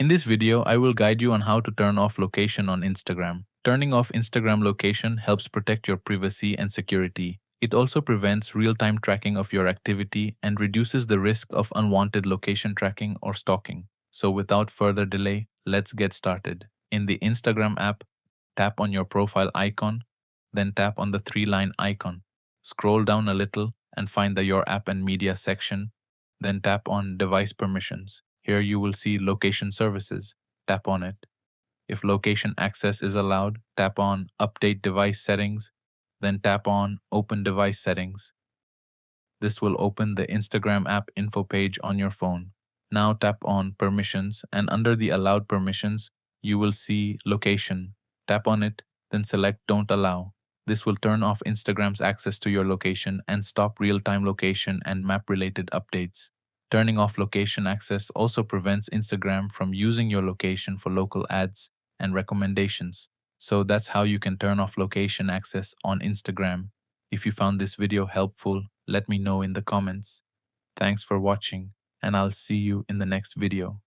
In this video, I will guide you on how to turn off location on Instagram. Turning off Instagram location helps protect your privacy and security. It also prevents real-time tracking of your activity and reduces the risk of unwanted location tracking or stalking. So without further delay, let's get started. In the Instagram app, tap on your profile icon, then tap on the three-line icon. Scroll down a little and find the Your App and Media section, then tap on Device Permissions. Here you will see Location Services. Tap on it. If location access is allowed, tap on Update Device Settings, then tap on Open Device Settings. This will open the Instagram app info page on your phone. Now tap on Permissions, and under the Allowed Permissions, you will see Location. Tap on it, then select Don't Allow. This will turn off Instagram's access to your location and stop real-time location and map-related updates. Turning off location access also prevents Instagram from using your location for local ads and recommendations. So that's how you can turn off location access on Instagram. If you found this video helpful, let me know in the comments. Thanks for watching, and I'll see you in the next video.